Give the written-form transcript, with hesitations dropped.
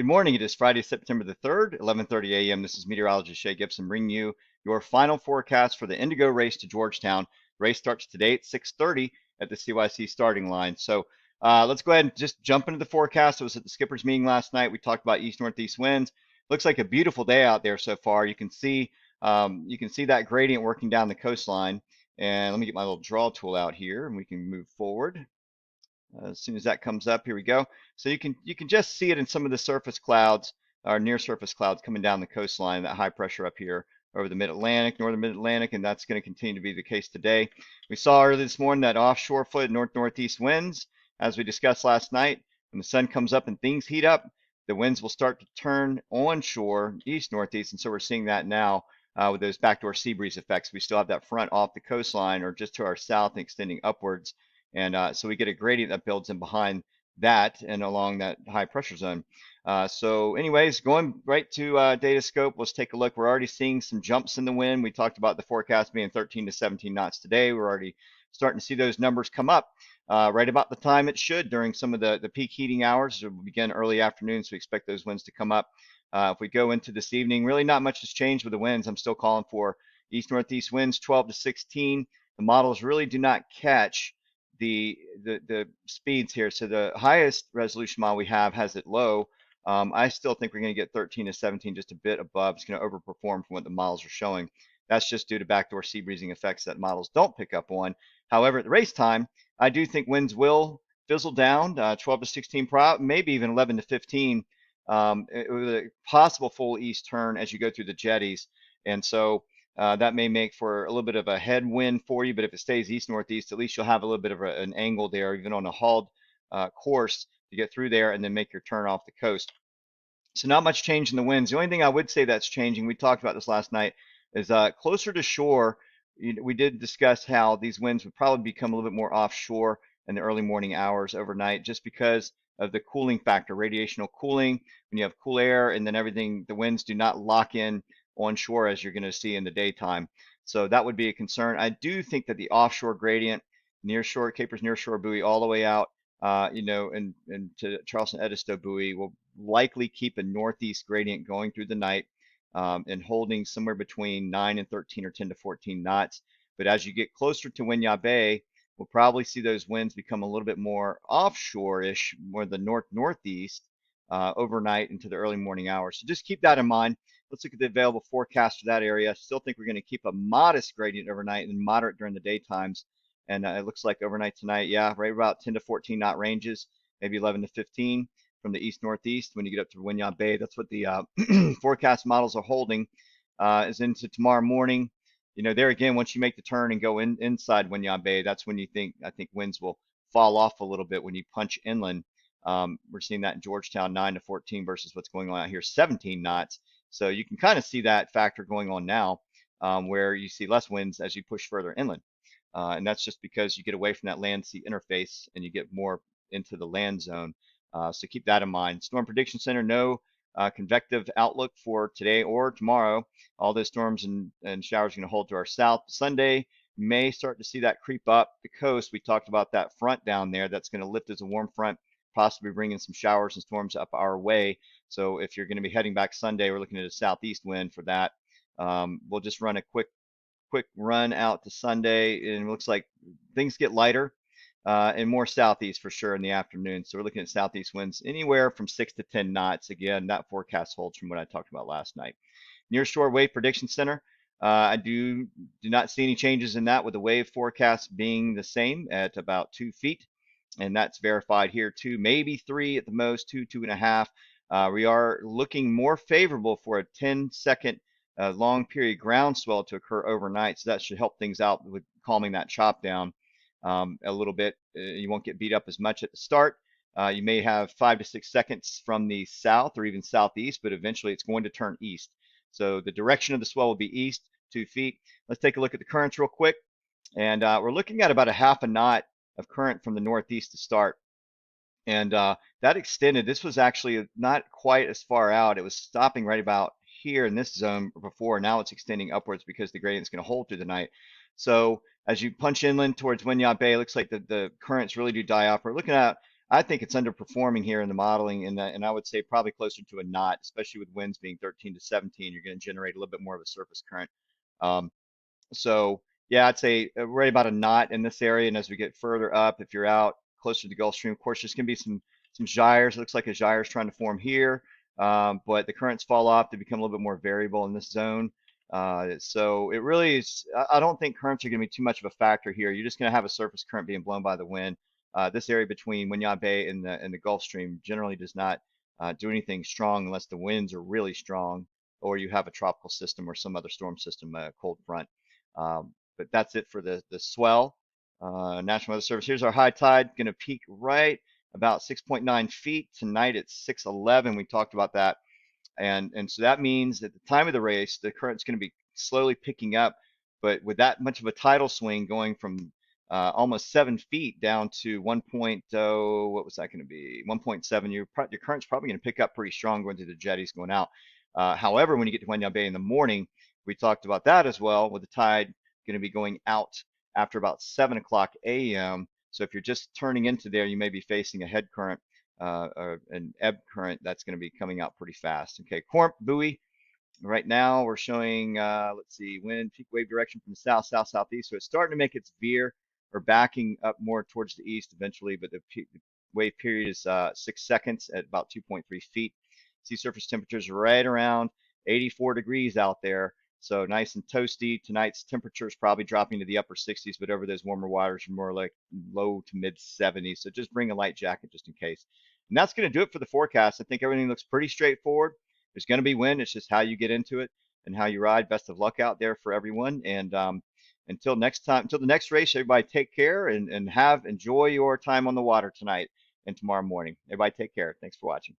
Good morning. It is Friday, September the 3rd, 11:30 a.m. This is meteorologist Shay Gibson bringing you your final forecast for the Indigo race to Georgetown. The race starts today at 6:30 at the CYC starting line. So let's go ahead and just jump into the forecast. It was at the skipper's meeting last night. We talked about east-northeast winds. Looks like a beautiful day out there so far. You can see that gradient working down the coastline. And let me get my little draw tool out here, and we can move forward. As soon as that comes up, here we go. So you can just see it in some of the surface clouds or near surface clouds coming down the coastline, that high pressure up here over the mid-Atlantic, northern mid-Atlantic, and that's going to continue to be the case today. We saw early this morning that offshore flood north-northeast winds, as we discussed last night. When the sun comes up and things heat up, the winds will start to turn onshore east-northeast, and so we're seeing that now with those backdoor sea breeze effects. We still have that front off the coastline or just to our south and extending upwards. And so we get a gradient that builds in behind that and along that high pressure zone. So anyways, going right to Datascope, let's take a look. We're already seeing some jumps in the wind. We talked about the forecast being 13 to 17 knots today. We're already starting to see those numbers come up right about the time it should during some of the peak heating hours. It will begin early afternoon, so we expect those winds to come up. If we go into this evening, really not much has changed with the winds. I'm still calling for east-northeast winds 12 to 16. The models really do not catch the speeds here. So the highest resolution model we have has it low. I still think we're going to get 13 to 17, just a bit above. It's going to overperform from what the models are showing. That's just due to backdoor sea breezing effects that models don't pick up on. However, at the race time, I do think winds will fizzle down 12 to 16, maybe even 11 to 15, with a possible full east turn as you go through the jetties. And so that may make for a little bit of a headwind for you, but if it stays east-northeast, at least you'll have a little bit of an angle there, even on a hauled course to get through there and then make your turn off the coast. So not much change in the winds. The only thing I would say that's changing, we talked about this last night, is closer to shore. We did discuss how these winds would probably become a little bit more offshore in the early morning hours overnight, just because of the cooling factor, radiational cooling. When you have cool air and then everything, the winds do not lock in onshore as you're going to see in the daytime. So that would be a concern. I do think that the offshore gradient, near shore, Capers near shore buoy, all the way out, and to Charleston Edisto buoy will likely keep a northeast gradient going through the night and holding somewhere between 9 and 13 or 10 to 14 knots. But as you get closer to Winyah Bay, we'll probably see those winds become a little bit more offshore-ish, more the north-northeast overnight into the early morning hours. So just keep that in mind. Let's look at the available forecast for that area. Still think we're going to keep a modest gradient overnight and moderate during the daytimes. And it looks like overnight tonight, yeah, right about 10 to 14 knot ranges, maybe 11 to 15 from the east-northeast when you get up to Winyah Bay. That's what the forecast models are holding is into tomorrow morning. There again, once you make the turn and go inside Winyah Bay, that's when I think winds will fall off a little bit when you punch inland. We're seeing that in Georgetown, 9 to 14 versus what's going on out here, 17 knots. So you can kind of see that factor going on now, where you see less winds as you push further inland. And that's just because you get away from that land-sea interface and you get more into the land zone. So keep that in mind. Storm Prediction Center, no convective outlook for today or tomorrow. All those storms and showers are going to hold to our south. Sunday, may start to see that creep up the coast. We talked about that front down there that's going to lift as a warm front, possibly bringing some showers and storms up our way. So if you're going to be heading back Sunday, we're looking at a southeast wind for that. We'll just run a quick run out to Sunday, and it looks like things get lighter and more southeast for sure in the afternoon. So we're looking at southeast winds anywhere from 6 to 10 knots. Again, that forecast holds from what I talked about last night. Near shore wave prediction center. I do not see any changes in that, with the wave forecast being the same at about 2 feet. And that's verified here too, maybe 3 at the most, 2.5. We are looking more favorable for a 10-second long period groundswell to occur overnight. So that should help things out with calming that chop down a little bit. You won't get beat up as much at the start. You may have 5 to 6 seconds from the south or even southeast, but eventually it's going to turn east. So the direction of the swell will be east, 2 feet. Let's take a look at the currents real quick. And we're looking at about a half a knot of current from the northeast to start. And that extended. This was actually not quite as far out. It was stopping right about here in this zone before. Now it's extending upwards because the gradient's going to hold through the night. So as you punch inland towards Winyah Bay, it looks like the currents really do die off. We're looking at I think it's underperforming here in the modeling, and I would say probably closer to a knot, especially with winds being 13 to 17. You're going to generate a little bit more of a surface current. Um, so yeah, I'd say right about a knot in this area. And as we get further up, if you're out closer to the Gulf Stream, of course, there's going to be some gyres. It looks like a gyre is trying to form here, but the currents fall off. They become a little bit more variable in this zone. So it really is. I don't think currents are going to be too much of a factor here. You're just going to have a surface current being blown by the wind. This area between Winyah Bay and the Gulf Stream generally does not do anything strong unless the winds are really strong or you have a tropical system or some other storm system, cold front. But that's it for the swell. National Weather Service. Here's our high tide. Going to peak right about 6.9 feet tonight at 6:11. We talked about that, and so that means at the time of the race, the current's going to be slowly picking up. But with that much of a tidal swing going from almost 7 feet down to 1.0, what was that going to be? 1.7. Your current's probably going to pick up pretty strong going through the jetties going out. However, when you get to Winyah Bay in the morning, we talked about that as well, with the tide going to be going out after about 7 o'clock a.m. So if you're just turning into there, you may be facing a head current or an ebb current that's going to be coming out pretty fast. Okay, Corp buoy. Right now we're showing, let's see, wind peak wave direction from the south, south, southeast. So it's starting to make its veer or backing up more towards the east eventually, but the wave period is 6 seconds at about 2.3 feet. Sea surface temperatures right around 84 degrees out there. So nice and toasty. Tonight's temperature is probably dropping to the upper 60s, but over those warmer waters are more like low to mid 70s. So just bring a light jacket just in case. And that's going to do it for the forecast. I think everything looks pretty straightforward. There's going to be wind. It's just how you get into it and how you ride. Best of luck out there for everyone. And until next time, until the next race, everybody take care and enjoy your time on the water tonight and tomorrow morning. Everybody take care. Thanks for watching.